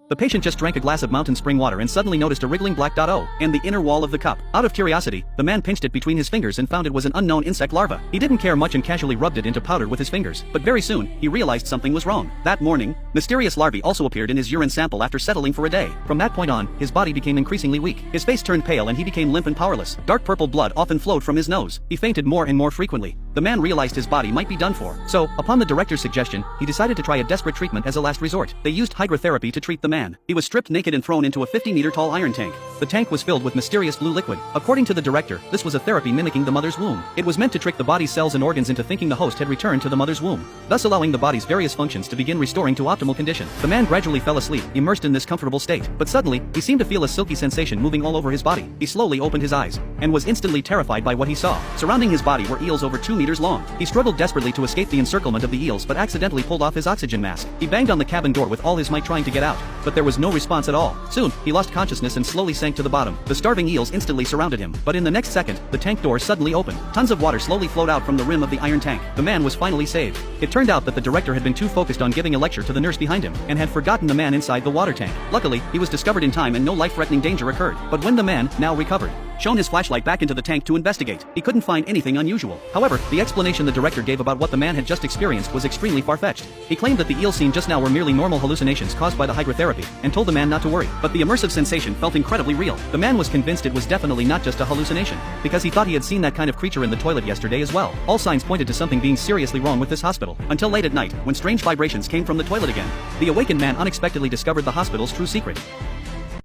The patient just drank a glass of mountain spring water and suddenly noticed a wriggling black dot O in the inner wall of the cup. Out of curiosity, the man pinched it between his fingers and found it was an unknown insect larva. He didn't care much and casually rubbed it into powder with his fingers, but very soon, he realized something was wrong. That morning, mysterious larvae also appeared in his urine sample after settling for a day. From that point on, his body became increasingly weak. His face turned pale and he became limp and powerless. Dark purple blood often flowed from his nose. He fainted more and more frequently. The man realized his body might be done for. So, upon the director's suggestion, he decided to try a desperate treatment as a last resort. They used hydrotherapy to treat the man. He was stripped naked and thrown into a 50-meter tall iron tank. The tank was filled with mysterious blue liquid. According to the director, this was a therapy mimicking the mother's womb. It was meant to trick the body's cells and organs into thinking the host had returned to the mother's womb, thus allowing the body's various functions to begin restoring to optimal condition. The man gradually fell asleep, immersed in this comfortable state. But suddenly, he seemed to feel a silky sensation moving all over his body. He slowly opened his eyes, and was instantly terrified by what he saw. Surrounding his body were eels over 2 meters long. He struggled desperately to escape the encirclement of the eels but accidentally pulled off his oxygen mask. He banged on the cabin door with all his might trying to get out, but there was no response at all. Soon, he lost consciousness and slowly sank to the bottom. The starving eels instantly surrounded him, but in the next second, the tank door suddenly opened. Tons of water slowly flowed out from the rim of the iron tank. The man was finally saved. It turned out that the director had been too focused on giving a lecture to the nurse behind him, and had forgotten the man inside the water tank. Luckily, he was discovered in time and no life-threatening danger occurred. But when the man, now recovered, shone his flashlight back into the tank to investigate, he couldn't find anything unusual. However, the explanation the director gave about what the man had just experienced was extremely far-fetched. He claimed that the eels seen just now were merely normal hallucinations caused by the hydrotherapy, and told the man not to worry. But the immersive sensation felt incredibly real. The man was convinced it was definitely not just a hallucination, because he thought he had seen that kind of creature in the toilet yesterday as well. All signs pointed to something being seriously wrong with this hospital, until late at night, when strange vibrations came from the toilet again. The awakened man unexpectedly discovered the hospital's true secret.